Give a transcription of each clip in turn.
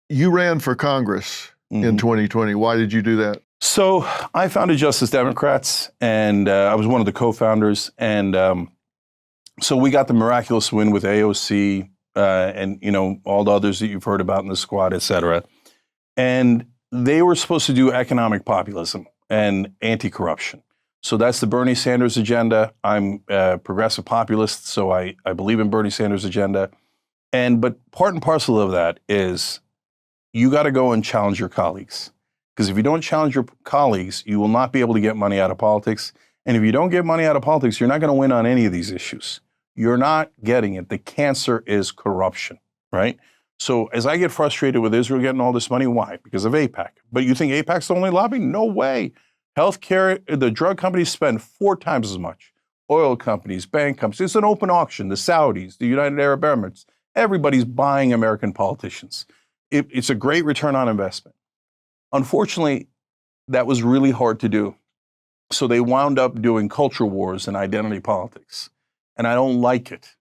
You ran for Congress in 2020. Why did you do that? So I founded Justice Democrats, and I was one of the co-founders. And so we got the miraculous win with AOC and, you know, all the others that you've heard about in the squad, et cetera. And they were supposed to do economic populism and anti-corruption. So that's the Bernie Sanders agenda. I'm a progressive populist, so I believe in Bernie Sanders' agenda. But part and parcel of that is you got to go and challenge your colleagues. Because if you don't challenge your colleagues, you will not be able to get money out of politics. And if you don't get money out of politics, you're not going to win on any of these issues. You're not getting it. The cancer is corruption, right? So as I get frustrated with Israel getting all this money, why? Because of AIPAC. But you think AIPAC's the only lobby? No way. Healthcare, the drug companies spend 4 times as much. Oil companies, bank companies. It's an open auction. The Saudis, the United Arab Emirates, everybody's buying American politicians. It's a great return on investment. Unfortunately, that was really hard to do. So they wound up doing culture wars and identity politics. And I don't like it.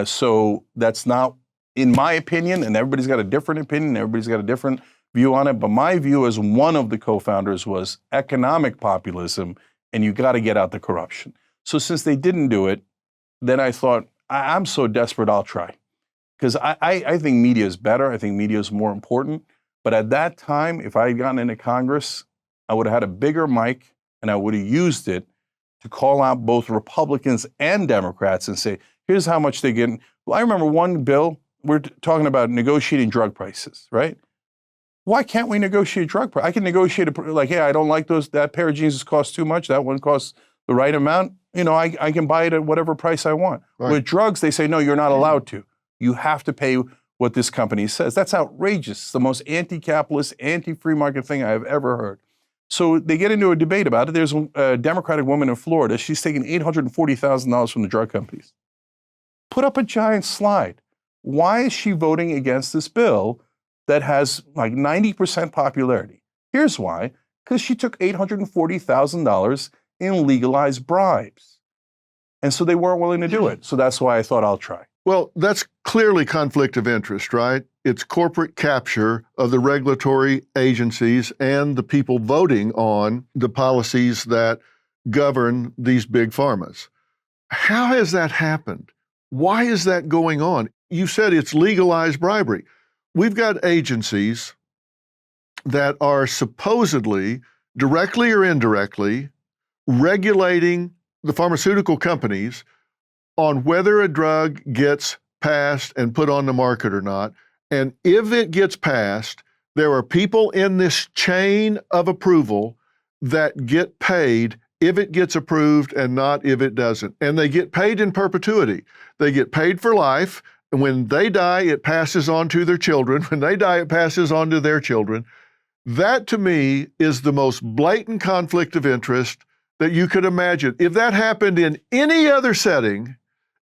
So that's not, in my opinion, and everybody's got a different opinion, everybody's got a different view on it. But my view as one of the co-founders was economic populism, and you got to get out the corruption. So since they didn't do it, then I thought, I'm so desperate, I'll try. Because I think media is better. I think media is more important. But at that time, if I had gotten into Congress, I would have had a bigger mic, and I would have used it to call out both Republicans and Democrats and say, here's how much they get. Well, I remember one bill, we're talking about negotiating drug prices, right? Why can't we negotiate drug prices? I can negotiate, like, hey, I don't like that pair of jeans costs too much, that one costs the right amount. You know, I can buy it at whatever price I want. Right. With drugs, they say, no, you're not allowed to. You have to pay what this company says. That's outrageous. It's the most anti-capitalist, anti-free market thing I've ever heard. So they get into a debate about it. There's a Democratic woman in Florida. She's taking $840,000 from the drug companies. Put up a giant slide. Why is she voting against this bill that has like 90% popularity? Here's why. Because she took $840,000 in legalized bribes. And so they weren't willing to do it. So that's why I thought I'll try. Well, that's clearly conflict of interest, right? It's corporate capture of the regulatory agencies and the people voting on the policies that govern these big pharmas. How has that happened? Why is that going on? You said it's legalized bribery. We've got agencies that are supposedly, directly or indirectly, regulating the pharmaceutical companies on whether a drug gets passed and put on the market or not. And if it gets passed, there are people in this chain of approval that get paid if it gets approved and not if it doesn't. And they get paid in perpetuity. They get paid for life. And when they die, it passes on to their children. When they die, it passes on to their children. That, to me, is the most blatant conflict of interest that you could imagine. If that happened in any other setting,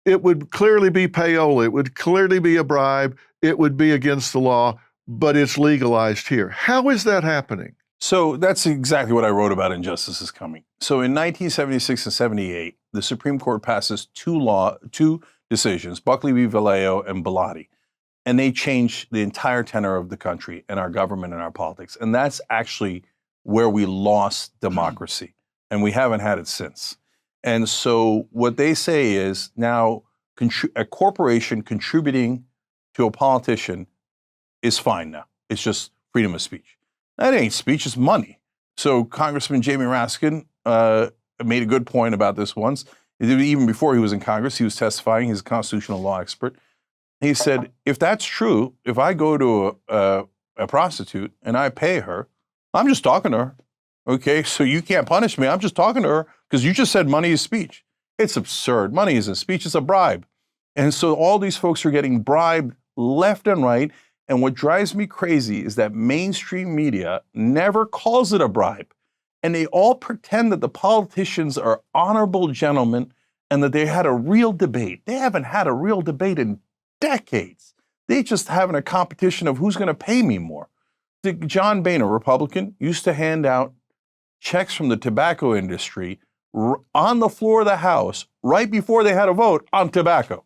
it would clearly be payola. It would clearly be a bribe. It would be against the law, but it's legalized here. How is that happening? So that's exactly what I wrote about in Justice is Coming. So in 1976 and 78, the Supreme Court passes two decisions, Buckley v. Vallejo and Bilotti, and they changed the entire tenor of the country and our government and our politics. And that's actually where we lost democracy, and we haven't had it since. And so what they say is now a corporation contributing to a politician is fine now. It's just freedom of speech. That ain't speech, it's money. So Congressman Jamie Raskin made a good point about this once. Even before he was in Congress, he was testifying. He's a constitutional law expert. He said, if that's true, if I go to a prostitute and I pay her, I'm just talking to her. Okay, so you can't punish me. I'm just talking to her because you just said money is speech. It's absurd. Money isn't speech, it's a bribe. And so all these folks are getting bribed left and right. And what drives me crazy is that mainstream media never calls it a bribe. And they all pretend that the politicians are honorable gentlemen and that they had a real debate. They haven't had a real debate in decades. They just having a competition of who's going to pay me more. John Boehner, Republican, used to hand out checks from the tobacco industry on the floor of the House right before they had a vote on tobacco.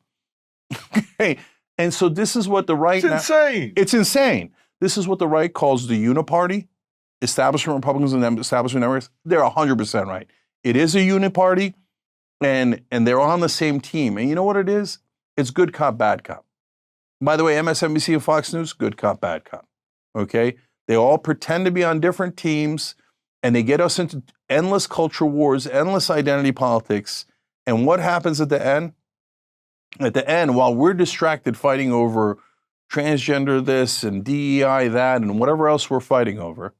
Okay. And so this is what the right It's insane. It's insane. This is what the right calls the uniparty, establishment Republicans and establishment Democrats. They're 100% right. It is a uniparty, and they're on the same team. And you know what it is? It's good cop, bad cop. By the way, MSNBC and Fox News, good cop, bad cop. Okay? They all pretend to be on different teams, and they get us into endless culture wars, endless identity politics. And what happens at the end? At the end, while we're distracted fighting over transgender this and DEI that and whatever else we're fighting over,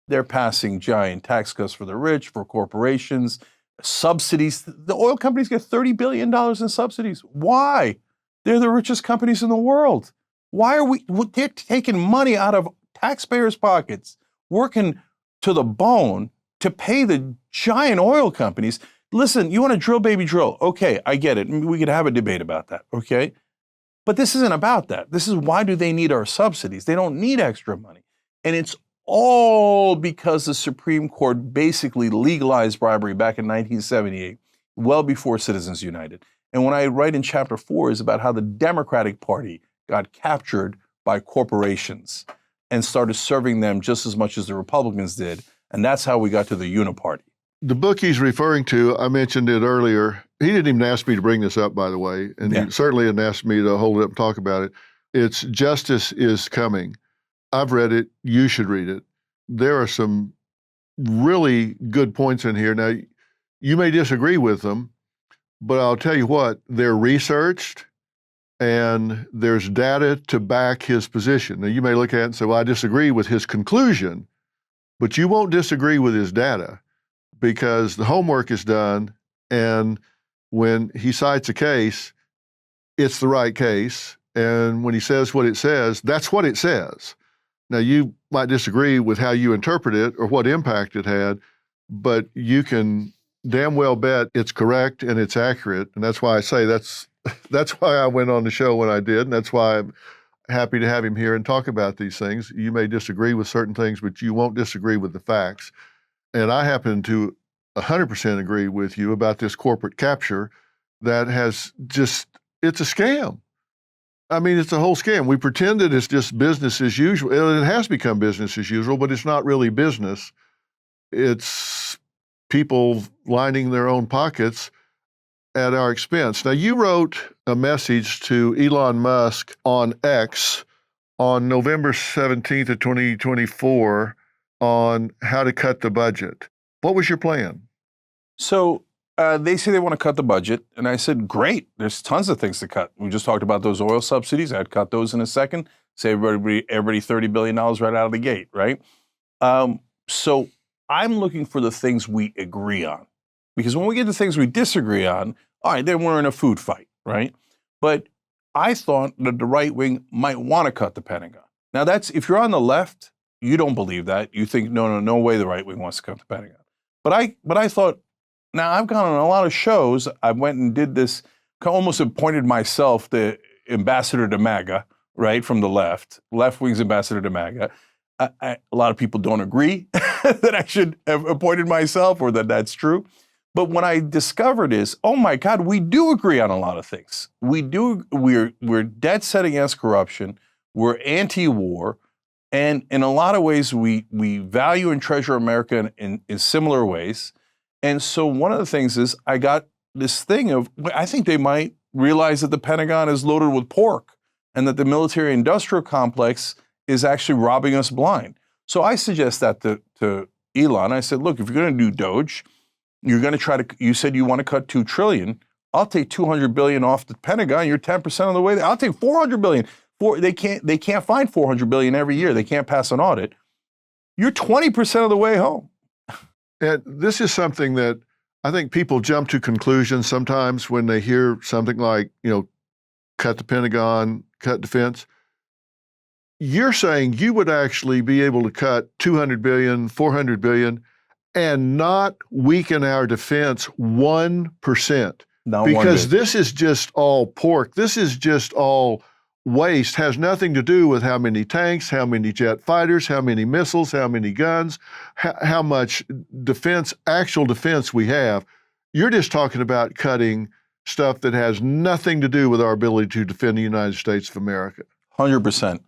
they're passing giant tax cuts for the rich, for corporations, subsidies. The oil companies get $30 billion in subsidies. Why? They're the richest companies in the world. Why are they're taking money out of taxpayers' pockets, working to the bone to pay the giant oil companies. Listen, you want to drill, baby, drill. Okay, I get it. We could have a debate about that, okay? But this isn't about that. This is why do they need our subsidies? They don't need extra money. And it's all because the Supreme Court basically legalized bribery back in 1978, well before Citizens United. And what I write in chapter 4 is about how the Democratic Party got captured by corporations and started serving them just as much as the Republicans did. And that's how we got to the uniparty. The book he's referring to, I mentioned it earlier. He didn't even ask me to bring this up, by the way, and he certainly didn't ask me to hold it up and talk about it. It's Justice is Coming. I've read it. You should read it. There are some really good points in here. Now, you may disagree with them, but I'll tell you what, they're researched and there's data to back his position. Now, you may look at it and say, well, I disagree with his conclusion, but you won't disagree with his data because the homework is done. And when he cites a case, it's the right case. And when he says what it says, that's what it says. Now, you might disagree with how you interpret it or what impact it had, but you can damn well bet it's correct and it's accurate. And that's why I say that's why I went on the show when I did. And that's why I'm happy to have him here and talk about these things. You may disagree with certain things, but you won't disagree with the facts. And I happen to 100% agree with you about this corporate capture that has just, it's a scam. I mean, it's a whole scam. We pretend that it's just business as usual. It has become business as usual, but it's not really business. It's people lining their own pockets at our expense. Now, you wrote a message to Elon Musk on X on November 17th of 2024 on how to cut the budget. What was your plan? So they say they want to cut the budget, and I said, great, there's tons of things to cut. We just talked about those oil subsidies. I'd cut those in a second, save everybody $30 billion right out of the gate, right? So I'm looking for the things we agree on. Because when we get to things we disagree on, all right, then we're in a food fight, right? But I thought that the right wing might want to cut the Pentagon. Now that's, if you're on the left, you don't believe that. You think, no way the right wing wants to cut the Pentagon. But I thought, now I've gone on a lot of shows. I went and did this, almost appointed myself the ambassador to MAGA, right, from the left wing's ambassador to MAGA. A lot of people don't agree that I should have appointed myself or that that's true. But what I discovered is, oh my God, we do agree on a lot of things. We're dead set against corruption. We're anti-war. And in a lot of ways, we value and treasure America in similar ways. And so one of the things is I got this thing of, I think they might realize that the Pentagon is loaded with pork and that the military industrial complex is actually robbing us blind. So I suggest that to Elon. I said, look, if you're going to do Doge, you're going to try to, you said you want to cut $2 trillion. I'll take $200 billion off the Pentagon. You're 10% of the way there. I'll take $400 billion. They can't find $400 billion every year. They can't pass an audit. You're 20% of the way home. And this is something that I think people jump to conclusions sometimes when they hear something like, cut the Pentagon, cut defense. You're saying you would actually be able to cut $200 billion, $400 billion, and not weaken our defense 1%. Because this is just all pork. This is just all waste. Has nothing to do with how many tanks, how many jet fighters, how many missiles, how many guns, how much actual defense we have. You're just talking about cutting stuff that has nothing to do with our ability to defend the United States of America. 100%.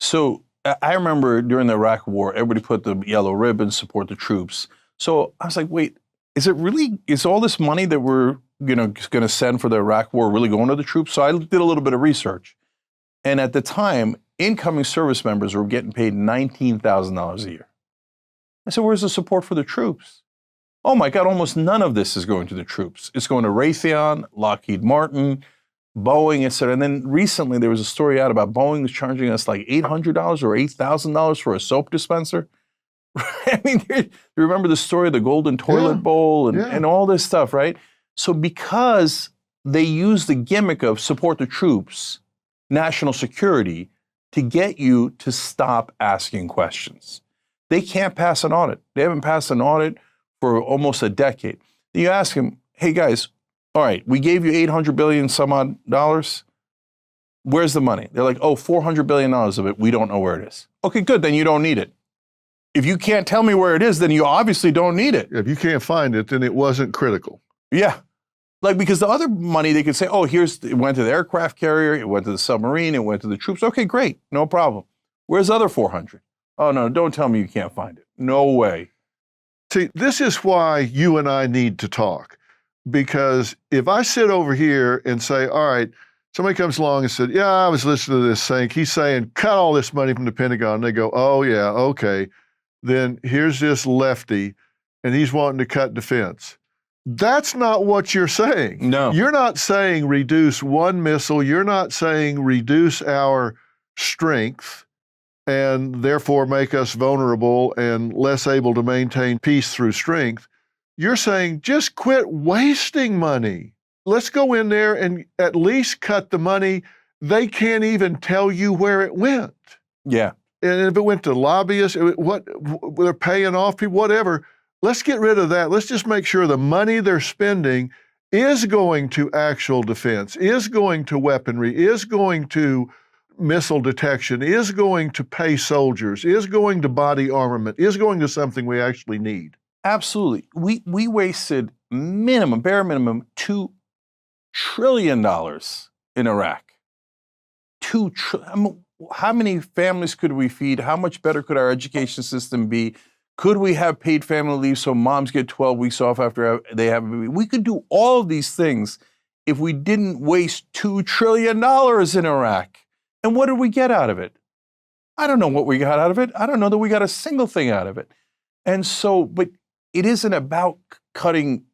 So I remember during the Iraq War, everybody put the yellow ribbon, support the troops. So I was like, wait, is all this money that we're going to send for the Iraq War really going to the troops? So I did a little bit of research. And at the time, incoming service members were getting paid $19,000 a year. I said, where's the support for the troops? Oh my God, almost none of this is going to the troops. It's going to Raytheon, Lockheed Martin, Boeing, et cetera. And then recently there was a story out about Boeing was charging us like $800 or $8,000 for a soap dispenser. I mean, you remember the story of the golden toilet bowl and all this stuff, right? So because they use the gimmick of support the troops, national security, to get you to stop asking questions. They can't pass an audit. They haven't passed an audit for almost a decade. You ask them, hey guys, all right, we gave you $800 billion some odd dollars. Where's the money? They're like, oh, $400 billion of it, we don't know where it is. Okay, good, then you don't need it. If you can't tell me where it is, then you obviously don't need it. If you can't find it, then it wasn't critical. Yeah. Like, because the other money, they could say, oh, it went to the aircraft carrier, it went to the submarine, it went to the troops. Okay, great, no problem. Where's the other 400? Oh, no, don't tell me you can't find it. No way. See, this is why you and I need to talk. Because if I sit over here and say, all right, somebody comes along and said, yeah, I was listening to this Cenk. He's saying, cut all this money from the Pentagon. And they go, oh, yeah, okay. Then here's this lefty, and he's wanting to cut defense. That's not what you're saying. No. You're not saying reduce one missile. You're not saying reduce our strength and therefore make us vulnerable and less able to maintain peace through strength. You're saying just quit wasting money. Let's go in there and at least cut the money. They can't even tell you where it went. Yeah. And if it went to lobbyists, what they're paying off people, whatever, let's get rid of that. Let's just make sure the money they're spending is going to actual defense, is going to weaponry, is going to missile detection, is going to pay soldiers, is going to body armament, is going to something we actually need. Absolutely. We wasted bare minimum, $2 trillion in Iraq. How many families could we feed? How much better could our education system be? Could we have paid family leave so moms get 12 weeks off after they have a baby? We could do all of these things if we didn't waste $2 trillion in Iraq. And what did we get out of it? I don't know what we got out of it. I don't know that we got a single thing out of it. And so, but it isn't about cutting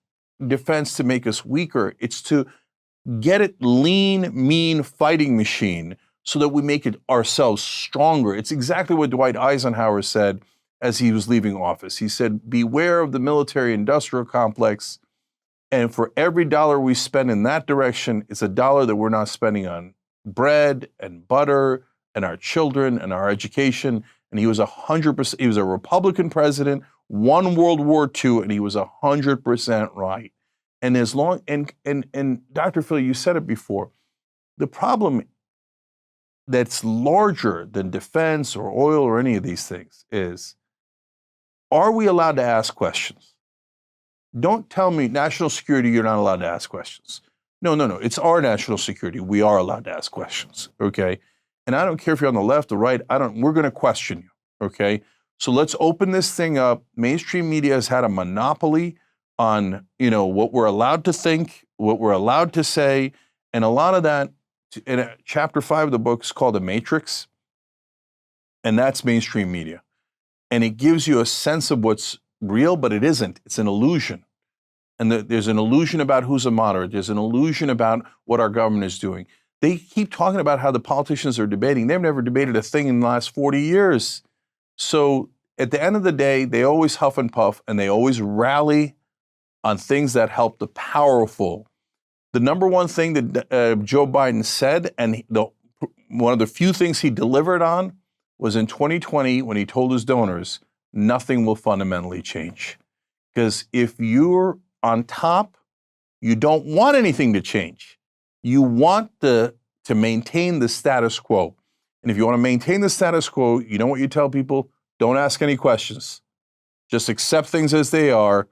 defense to make us weaker. It's to get it lean, mean fighting machine so that we make it ourselves stronger. It's exactly what Dwight Eisenhower said as he was leaving office. He said, beware of the military-industrial complex, and for every dollar we spend in that direction, it's a dollar that we're not spending on bread and butter and our children and our education. And he was 100%, he was a Republican president, won World War II, and he was 100% right. And as long, and Dr. Phil, you said it before, the problem that's larger than defense or oil or any of these things is, are we allowed to ask questions? Don't tell me national security, you're not allowed to ask questions. No. It's our national security. We are allowed to ask questions, okay? And I don't care if you're on the left or right, we're gonna question you, okay? So let's open this thing up. Mainstream media has had a monopoly on, what we're allowed to think, what we're allowed to say, and a lot of that, in chapter 5 of the book is called The Matrix, and that's mainstream media. And it gives you a sense of what's real, but it isn't. It's an illusion. And there's an illusion about who's a moderate. There's an illusion about what our government is doing. They keep talking about how the politicians are debating. They've never debated a thing in the last 40 years. So at the end of the day, they always huff and puff, and they always rally on things that help the powerful. The number one thing that Joe Biden said, and one of the few things he delivered on, was in 2020 when he told his donors, nothing will fundamentally change. Because if you're on top, you don't want anything to change. You want to maintain the status quo. And if you want to maintain the status quo, you know what you tell people? Don't ask any questions. Just accept things as they are.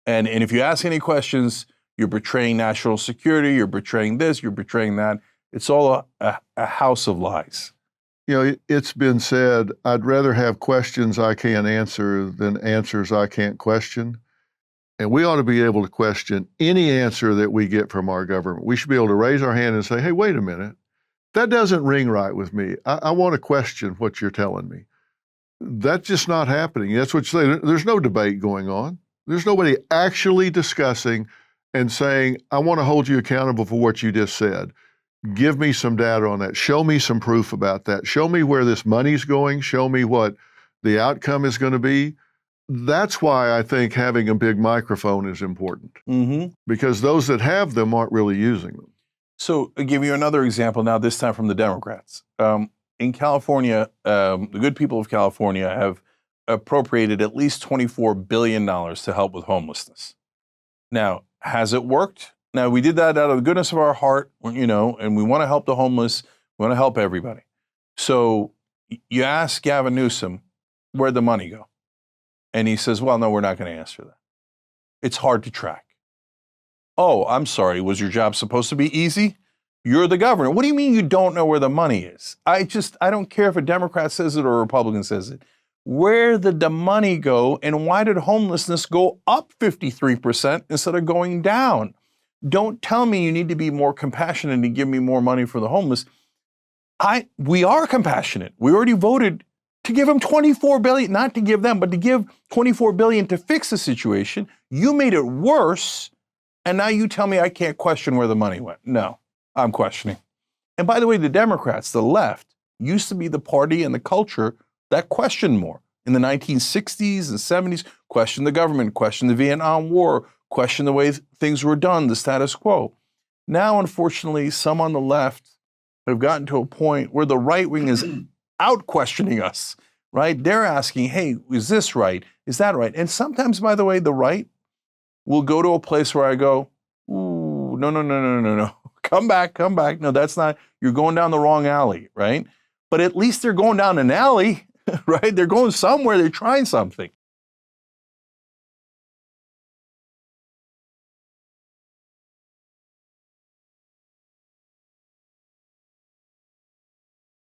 And if you ask any questions, you're betraying national security, you're betraying this, you're betraying that. It's all a house of lies. It's been said, I'd rather have questions I can't answer than answers I can't question. And we ought to be able to question any answer that we get from our government. We should be able to raise our hand and say, hey, wait a minute, that doesn't ring right with me. I want to question what you're telling me. That's just not happening. That's what you say. There's no debate going on. There's nobody actually discussing and saying, I want to hold you accountable for what you just said. Give me some data on that. Show me some proof about that. Show me where this money's going. Show me what the outcome is going to be. That's why I think having a big microphone is important, because those that have them aren't really using them. So I'll give you another example now, this time from the Democrats. In California, the good people of California have appropriated at least $24 billion to help with homelessness. Now, has it worked? Now, we did that out of the goodness of our heart, and we want to help the homeless. We want to help everybody. So you ask Gavin Newsom, where'd the money go? And he says, well, no, we're not going to answer that. It's hard to track. Oh, I'm sorry. Was your job supposed to be easy? You're the governor. What do you mean you don't know where the money is? I don't care if a Democrat says it or a Republican says it. Where did the money go, and why did homelessness go up 53% instead of going down? Don't tell me you need to be more compassionate and give me more money for the homeless. We are compassionate. We already voted to give them $24 billion, not to give them, but to give $24 billion to fix the situation. You made it worse, and now you tell me I can't question where the money went. No, I'm questioning. And by the way, the Democrats, the left, used to be the party and the culture that questioned more. In the 1960s and 70s, questioned the government, questioned the Vietnam War, questioned the way things were done, the status quo. Now, unfortunately, some on the left have gotten to a point where the right wing is out questioning us, right? They're asking, hey, is this right? Is that right? And sometimes, by the way, the right will go to a place where I go, ooh, no. Come back. No, that's not, you're going down the wrong alley, right? But at least they're going down an alley, right? They're going somewhere, they're trying something.